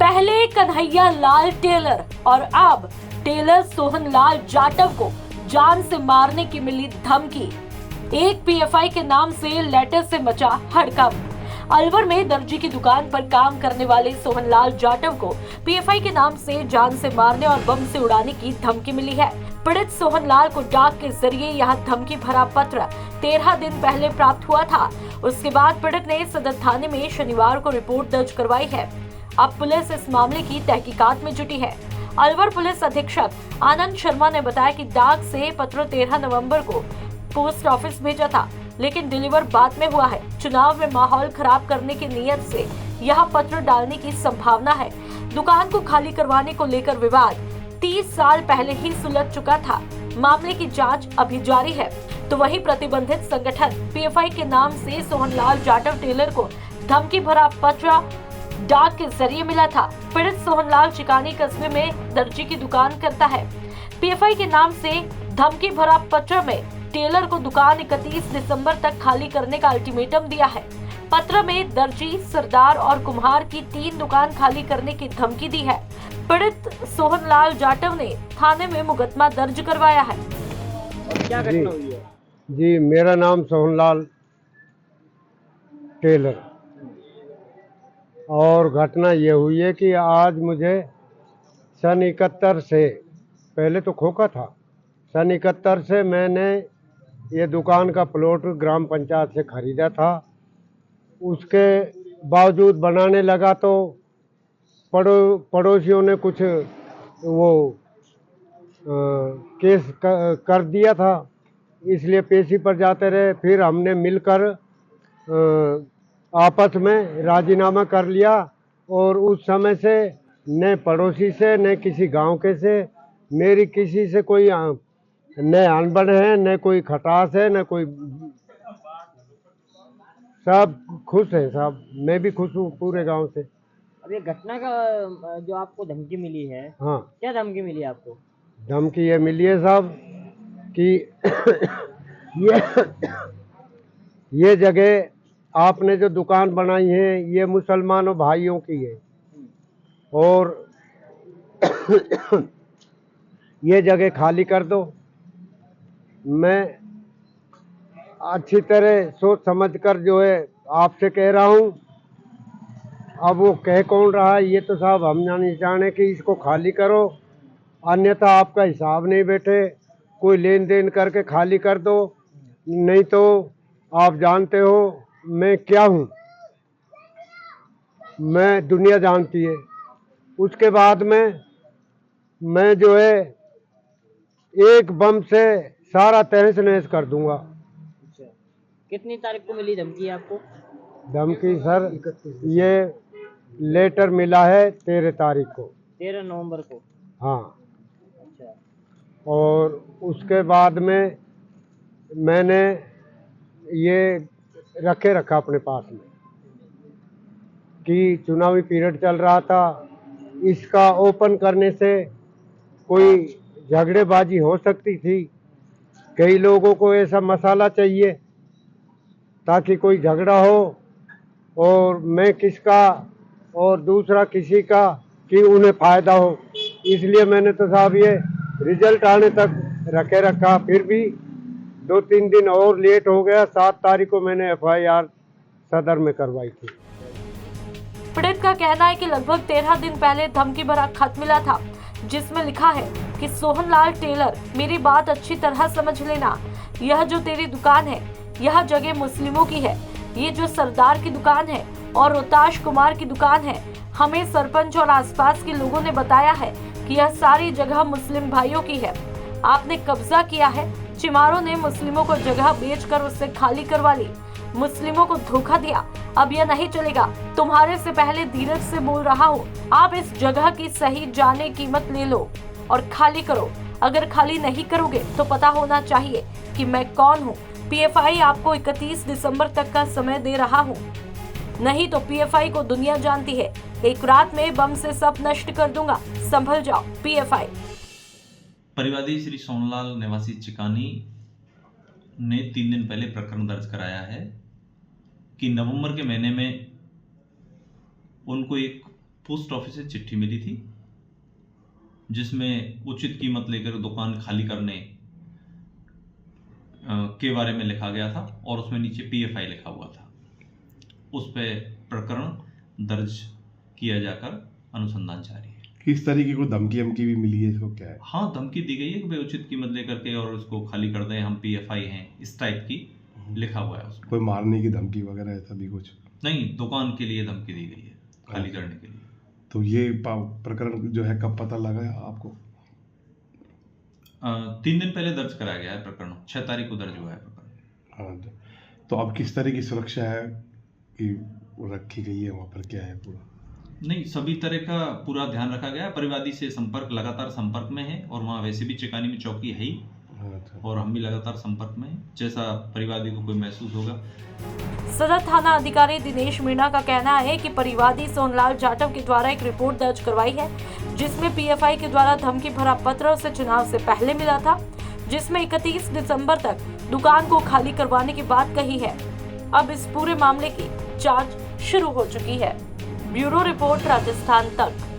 पहले कन्हैया लाल टेलर और अब टेलर सोहन लाल जाटव को जान से मारने की मिली धमकी। एक पीएफआई के नाम से लेटर से मचा हड़कंप। अलवर में दर्जी की दुकान पर काम करने वाले सोहन लाल जाटव को पीएफआई के नाम से जान से मारने और बम से उड़ाने की धमकी मिली है। पीड़ित सोहन लाल को डाक के जरिए यह धमकी भरा पत्र 13 दिन पहले प्राप्त हुआ था। उसके बाद पीड़ित ने सदर थाने में शनिवार को रिपोर्ट दर्ज करवाई है। अब पुलिस इस मामले की तहकीकात में जुटी है। अलवर पुलिस अधीक्षक आनंद शर्मा ने बताया कि डाक से पत्र 13 नवंबर को पोस्ट ऑफिस भेजा था, लेकिन डिलीवर बाद में हुआ है। चुनाव में माहौल खराब करने की नीयत से यह पत्र डालने की संभावना है। दुकान को खाली करवाने को लेकर विवाद 30 साल पहले ही सुलझ चुका था। मामले की जांच अभी जारी है। तो वही प्रतिबंधित संगठन पीएफआई के नाम से सोहन लाल जाटव टेलर को धमकी भरा पत्र डाक के जरिए मिला था। पीड़ित सोहन लाल चिकानी कस्बे में दर्जी की दुकान करता है। पीएफआई के नाम से धमकी भरा पत्र में टेलर को दुकान 31 दिसंबर तक खाली करने का अल्टीमेटम दिया है। पत्र में दर्जी, सरदार और कुम्हार की 3 दुकान खाली करने की धमकी दी है। पीड़ित सोहन लाल जाटव ने थाने में मुकदमा दर्ज करवाया है। और क्या घटना हुई है? जी, मेरा नाम सोहन लाल टेलर और घटना ये हुई है कि आज मुझे सन 71 से, पहले तो खोखा था, सन 71 से मैंने ये दुकान का प्लॉट ग्राम पंचायत से खरीदा था। उसके बावजूद बनाने लगा तो पड़ोसियों ने कुछ वो केस कर दिया था, इसलिए पेशी पर जाते रहे। फिर हमने मिलकर आपस में राजीनामा कर लिया और उस समय से न पड़ोसी से न किसी गांव के से मेरी किसी से कोई न अनबन है, न कोई खटास है, न कोई, सब खुश है साहब। मैं भी खुश हूँ पूरे गांव से। अब ये घटना का जो आपको धमकी मिली है, हाँ, क्या धमकी मिली आपको? धमकी ये मिली है साहब कि ये जगह आपने जो दुकान बनाई है ये मुसलमानों भाइयों की है और ये जगह खाली कर दो। मैं अच्छी तरह सोच समझकर जो है आपसे कह रहा हूँ। अब वो कह कौन रहा है ये तो साहब हम नहीं जाने कि इसको खाली करो, अन्यथा आपका हिसाब नहीं बैठे, कोई लेन देन करके खाली कर दो, नहीं तो आप जानते हो मैं क्या हूँ, मैं दुनिया जानती है। उसके बाद में मैं जो है एक बम से सारा तहस नहस कर दूंगा। अच्छा, कितनी तारीख को मिली धमकी आपको? धमकी सर ये लेटर मिला है 13 तारीख को, 13 नवंबर को। हाँ। अच्छा, और उसके बाद में मैंने ये रखा अपने पास में कि चुनावी पीरियड चल रहा था, इसका ओपन करने से कोई झगड़ेबाजी हो सकती थी। कई लोगों को ऐसा मसाला चाहिए ताकि कोई झगड़ा हो और मैं किसका और दूसरा किसी का कि उन्हें फ़ायदा हो, इसलिए मैंने तो साहब ये रिजल्ट आने तक रखा। फिर भी 2-3 दिन और लेट हो गया। 7 तारीख को मैंने एफआईआर सदर में करवाई थी। पीड़ित का कहना है कि लगभग 13 दिन पहले धमकी भरा खत मिला था, जिसमें लिखा है कि सोहन लाल टेलर, मेरी बात अच्छी तरह समझ लेना। यह जो तेरी दुकान है, यह जगह मुस्लिमों की है। ये जो सरदार की दुकान है और रोहताश कुमार की दुकान है, हमें सरपंच और आसपास के लोगों ने बताया है कि यह सारी जगह मुस्लिम भाइयों की है। आपने कब्जा किया है। चिमारों ने मुस्लिमों को जगह बेचकर उससे खाली करवा ली, मुस्लिमों को धोखा दिया। अब यह नहीं चलेगा। तुम्हारे से पहले धीरज से बोल रहा हूँ, आप इस जगह की सही जाने कीमत ले लो और खाली करो। अगर खाली नहीं करोगे तो पता होना चाहिए कि मैं कौन हूँ। पीएफआई आपको 31 दिसंबर तक का समय दे रहा हूँ, नहीं तो पीएफआई को दुनिया जानती है। एक रात में बम से सब नष्ट कर दूंगा, संभल जाओ पीएफआई। परिवादी श्री सोहनलाल निवासी चिकानी ने 3 दिन पहले प्रकरण दर्ज कराया है कि नवंबर के महीने में उनको एक पोस्ट ऑफिस से चिट्ठी मिली थी जिसमें उचित कीमत लेकर दुकान खाली करने के बारे में लिखा गया था और उसमें नीचे PFI लिखा हुआ था। उस पर प्रकरण दर्ज किया जाकर अनुसंधान जारी है। किस तरीके को धमकी भी मिली है, इसको क्या है? हाँ, धमकी दी गई है कि भाई उचित कीमत लेकर के और उसको खाली कर दें, हम PFI हैं, इस टाइप की लिखा हुआ है उसमें। कोई मारने की धमकी वगैरह ऐसा भी कुछ? नहीं, दुकान के लिए धमकी दी गई है, खाली करने के लिए। तो ये प्रकरण जो है कब पता लगा आपको? 3 दिन पहले दर्ज कराया गया है प्रकरण, 6 तारीख को दर्ज हुआ है प्रकरण। हाँ, तो अब किस तरह की सुरक्षा है कि रखी गई है वहाँ पर, क्या है पूरा? नहीं, सभी तरह का पूरा ध्यान रखा गया है। परिवादी से लगातार संपर्क में है और वहाँ वैसे भी चिकानी में चौकी है ही, और हम भी लगातार संपर्क में हैं। जैसा परिवादी को कोई महसूस होगा। सदर थाना अधिकारी दिनेश मीणा का कहना है कि परिवादी सोनलाल जाटव के द्वारा एक रिपोर्ट दर्ज करवाई है जिसमें PFI के द्वारा धमकी भरा पत्र उसे चुनाव से पहले मिला था, जिसमें 31 दिसंबर तक दुकान को खाली करवाने की बात कही है। अब इस पूरे मामले की जांच शुरू हो चुकी है। ब्यूरो रिपोर्ट, राजस्थान तक।